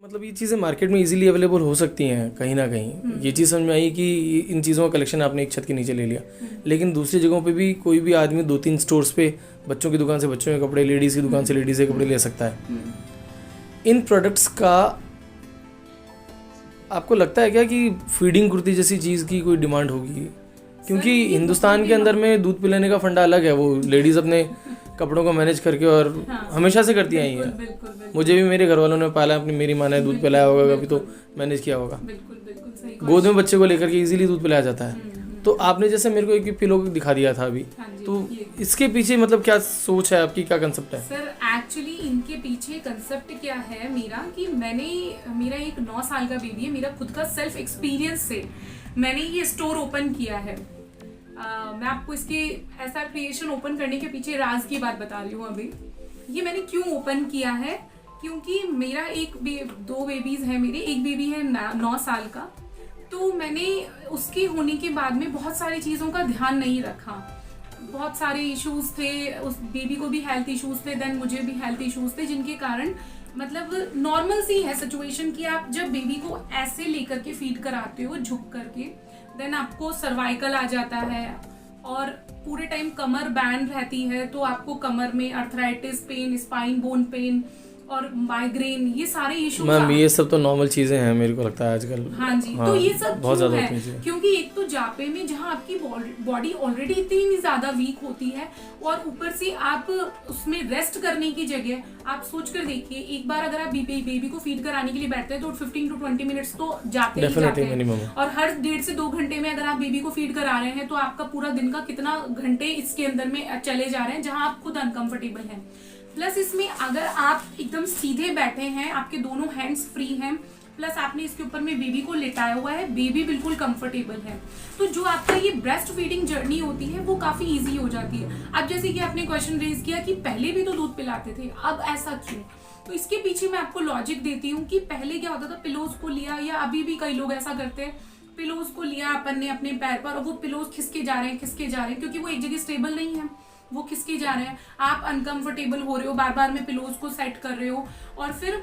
मतलब ये चीज़ें मार्केट में इजीली अवेलेबल हो सकती हैं कहीं ना कहीं। ये चीज़ समझ में आई कि इन चीज़ों का कलेक्शन आपने एक छत के नीचे ले लिया, लेकिन दूसरी जगहों पे भी कोई भी आदमी 2-3 स्टोर्स पे बच्चों की दुकान से बच्चों के कपड़े, लेडीज़ की दुकान से लेडीज़ के कपड़े ले सकता है। इन प्रोडक्ट्स का आपको लगता है क्या कि फीडिंग कुर्ती जैसी चीज़ की कोई डिमांड होगी? क्योंकि हिंदुस्तान के अंदर में दूध पिलाने का फंडा अलग है, वो लेडीज़ अपने कपड़ों को मैनेज करके और हमेशा से करती आई हैं। मुझे भी मेरे घर वालों ने पाला, अपनी मेरी माँ ने दूध पिलाया होगा, कभी तो मैनेज किया होगा। गोद में बच्चे को लेकर के इजीली दूध पिलाया जाता है। तो आपने जैसे मेरे को एक पिलो दिखा दिया था अभी, तो इसके पीछे मतलब क्या सोच है आपकी, क्या कंसेप्ट है? सर एक्चुअली इनके पीछे कंसेप्ट क्या है मेरा कि मेरा एक 9 साल का बेबी है, मेरा खुद का सेल्फ एक्सपीरियंस से मैंने ये स्टोर ओपन किया है। मैं आपको इसके ऐसा क्रिएशन ओपन करने के पीछे राज की बात बता रही हूँ अभी। ये मैंने क्यों ओपन किया है, क्योंकि मेरा दो बेबीज हैं मेरे, एक बेबी है 9 साल का। तो मैंने उसके होने के बाद में बहुत सारी चीज़ों का ध्यान नहीं रखा, बहुत सारे इश्यूज थे, उस बेबी को भी हेल्थ इश्यूज थे, देन मुझे भी हेल्थ इश्यूज थे, जिनके कारण मतलब नॉर्मल सी है सिचुएशन कि आप जब बेबी को ऐसे लेकर के फीड कराते हो झुक करके, देन आपको सर्वाइकल आ जाता है और पूरे टाइम कमर बैंड रहती है, तो आपको कमर में arthritis pain, spine bone pain और माइग्रेन, ये सारे इश्यूज। मैम ये सब तो नॉर्मल चीजें हैं मेरे को लगता है आजकल। हाँ जी, तो ये सब बहुत ज्यादा है क्योंकि एक तो जापे में जहाँ आपकी बॉडी ऑलरेडी इतनी ज्यादा वीक होती है और ऊपर से आप उसमें रेस्ट करने की जगह आप सोच कर देखिए, एक बार अगर आप बेबी को फीड कराने के लिए बैठते हैं तो 15 to 20 मिनट्स तो जाते ही जाते हैं, और हर 1.5 से 2 घंटे में अगर आप बेबी को फीड करा रहे हैं तो आपका पूरा दिन का कितना घंटे इसके अंदर में चले जा रहे हैं जहाँ आप खुद अनकंफर्टेबल हैं। प्लस इसमें अगर आप एकदम सीधे बैठे हैं, आपके दोनों हैंड्स फ्री हैं, प्लस आपने इसके ऊपर में बेबी को लेटाया हुआ है, बेबी बिल्कुल कंफर्टेबल है, तो जो आपका ये ब्रेस्ट फीडिंग जर्नी होती है वो काफी इजी हो जाती है। अब जैसे कि आपने क्वेश्चन रेज किया कि पहले भी तो दूध पिलाते थे, अब ऐसा क्यों? तो इसके पीछे मैं आपको लॉजिक देती हूँ कि पहले क्या होता था, पिलोज को लिया, या अभी भी कई लोग ऐसा करते हैं, पिलोज को लिया अपन ने अपने पैर पर और वो पिलोज खिसके जा रहे हैं क्योंकि वो एक जगह स्टेबल नहीं है, वो खिसके जा रहे हैं, आप अनकंफर्टेबल हो रहे हो, बार बार में पिलोज को सेट कर रहे हो, और फिर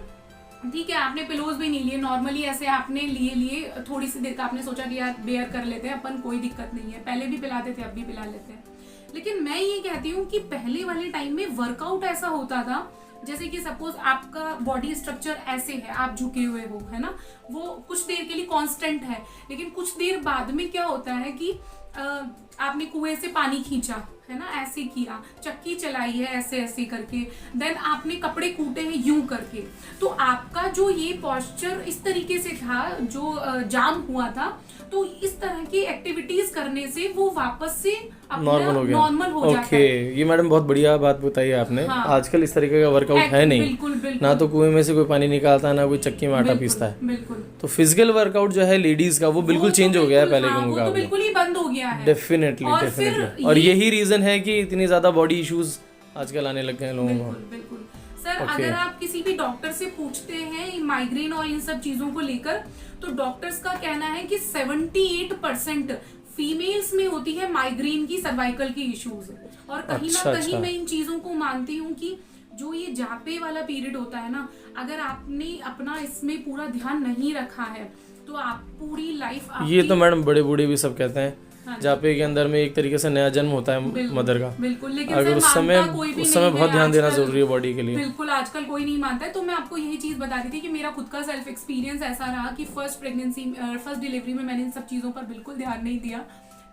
ठीक है आपने पिलोज भी नहीं लिए, नॉर्मली ऐसे आपने लिए थोड़ी सी देर का आपने सोचा कि यार बेयर कर लेते हैं अपन, कोई दिक्कत नहीं है, पहले भी पिलाते थे अब भी पिला लेते हैं। लेकिन मैं ये कहती हूँ कि पहले वाले टाइम में वर्कआउट ऐसा होता था, जैसे कि सपोज आपका बॉडी स्ट्रक्चर ऐसे है, आप झुके हुए हो, है ना, वो कुछ देर के लिए कांस्टेंट है, लेकिन कुछ देर बाद में क्या होता है कि आपने कुएं से पानी खींचा, है ना, ऐसे किया, चक्की चलाई है ऐसे ऐसे करके, देन आपने कपड़े कूटे हैं यूं करके, तो आपका जो ये पोस्चर इस तरीके से था, जो जाम हुआ था, तो इस तरह की एक्टिविटीज करने से वो वापस से नॉर्मल हो जाता है। ये मैडम बहुत बढ़िया बात बताई आपने। हाँ। आजकल इस तरीके का वर्कआउट है नहीं, बिल्कुल। ना तो कुएं में से कोई पानी निकालता, ना कोई चक्की में आटा पीसता है, बिल्कुल। तो फिजिकल वर्कआउट जो है लेडीज का वो बिल्कुल चेंज हो गया है पहले के मुकाबले, बिल्कुल ही बंद हो गया है। डेफिनेटली। और यही रीजन है कि इतनी ज्यादा बॉडी इश्यूज आजकल आने लग गए हैं लोगों को। बिल्कुल सर, अगर आप किसी भी डॉक्टर से पूछते हैं माइग्रेन और इन सब चीजों को लेकर, तो डॉक्टर्स का कहना है कि 78% फीमेल्स में होती है माइग्रेन की, सर्वाइकल की इश्यूज, और कहीं ना कहीं मैं इन चीजों को मानती हूँ कि जो ये जापे वाला पीरियड होता है ना, अगर आपने अपना इसमें पूरा ध्यान नहीं रखा है तो आप पूरी लाइफ ये तो मैडम बड़े बूढ़े भी सब कहते हैं, जापे के अंदर में एक तरीके से नया जन्म होता है मदर का, बिल्कुल। लेकिन अगर उस समय बहुत ध्यान देना जरूरी है बॉडी के लिए, बिल्कुल आजकल कोई नहीं मानता है। तो मैं आपको यही चीज बता रही थी कि मेरा खुद का सेल्फ एक्सपीरियंस ऐसा रहा कि फर्स्ट डिलीवरी में मैंने इन सब चीजों पर बिल्कुल ध्यान नहीं दिया,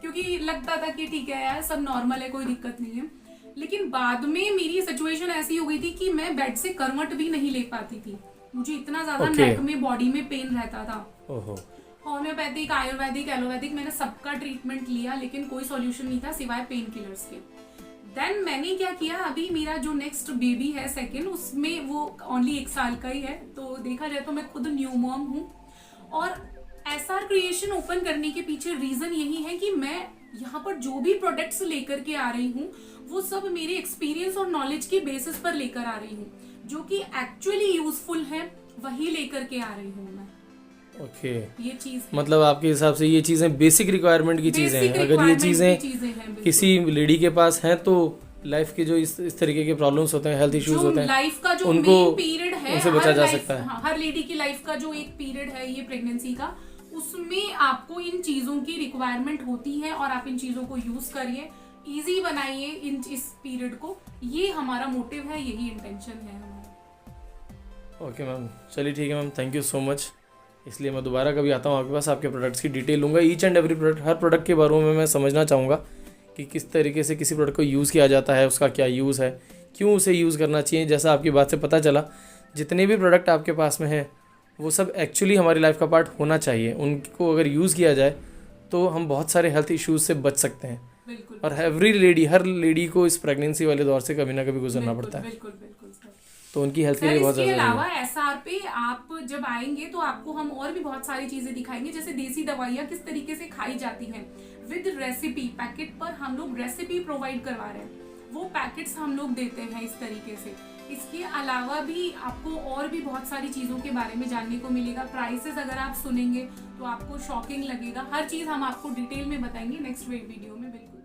क्योंकि लगता था कि ठीक है यार सब नॉर्मल है, कोई दिक्कत नहीं है। लेकिन बाद में मेरी सिचुएशन ऐसी हो गई थी कि मैं बेड से करवट भी नहीं ले पाती थी, मुझे इतना ज्यादा नेक में बॉडी में पेन रहता था। होम्योपैथिक, आयुर्वेदिक, एलोपैथिक, मैंने सबका ट्रीटमेंट लिया, लेकिन कोई सॉल्यूशन नहीं था सिवाय पेन किलर्स के। देन मैंने क्या किया, अभी मेरा जो नेक्स्ट बेबी है सेकंड, उसमें वो ओनली 1 साल का ही है, तो देखा जाए तो मैं खुद न्यू मॉम हूँ। और एसआर क्रिएशन ओपन करने के पीछे रीजन यही है कि मैं यहाँ पर जो भी प्रोडक्ट्स लेकर के आ रही हूँ वो सब मेरे एक्सपीरियंस और नॉलेज के बेसिस पर लेकर आ रही हूँ, जो कि एक्चुअली यूजफुल है वही लेकर के आ रही हूँ मैं। ये चीज मतलब आपके हिसाब से ये चीजें बेसिक रिक्वायरमेंट की चीजें हैं, अगर ये चीजें किसी लेडी के पास हैं तो लाइफ के जो इस तरीके के प्रॉब्लम्स होते हैं, हेल्थ इश्यूज जो होते हैं, लाइफ का जो उनको मेन पीरियड है, उनसे बचा हर जा life- सकता है। हाँ, हर लेडी की लाइफ का जो एक पीरियड है ये प्रेगनेंसी का, उसमें आपको इन चीजों की रिक्वायरमेंट होती है और आप इन चीजों को यूज करिए, इजी बनाइए इस पीरियड को। ये हमारा मोटिव है, यही इंटेंशन है हमारा। ओके मैम, चलिए ठीक है ma'am, thank you so much. इसलिए मैं दोबारा कभी आता हूँ आपके पास, आपके प्रोडक्ट्स की डिटेल लूँगा, each and every product, her product के बारे में मैं समझना चाहूँगा कि किस तरीके से किसी प्रोडक्ट को यूज़ किया जाता है, उसका क्या यूज़ है, क्यों उसे यूज़ करना चाहिए। जैसा आपकी बात से पता चला, जितने भी प्रोडक्ट आपके पास में हैं वो सब एक्चुअली हमारी लाइफ का पार्ट होना चाहिए। उनको अगर यूज़ किया जाए तो हम बहुत सारे हेल्थ इश्यूज से बच सकते हैं। बिल्कुल और हर लेडी को इस प्रेगनेंसी वाले दौर से कभी ना कभी गुजरना पड़ता है, बिल्कुल बिल्कुल सर। तो उनकी हेल्थ के सर लिए बहुत इसके ज़्यादा अलावा जरूरी है। एसआर पे आप जब आएंगे तो आपको हम और भी बहुत सारी चीजें दिखाएंगे, जैसे देसी दवाइयाँ किस तरीके से खाई जाती हैं विद रेसिपी। पैकेट पर हम लोग रेसिपी प्रोवाइड करवा रहे हैं, वो पैकेट्स हम लोग देते हैं इस तरीके से। इसके अलावा भी आपको और भी बहुत सारी चीजों के बारे में जानने को मिलेगा। प्राइसेस अगर आप सुनेंगे तो आपको शॉकिंग लगेगा। हर चीज हम आपको डिटेल में बताएंगे नेक्स्ट वीडियो में। बिल्कुल।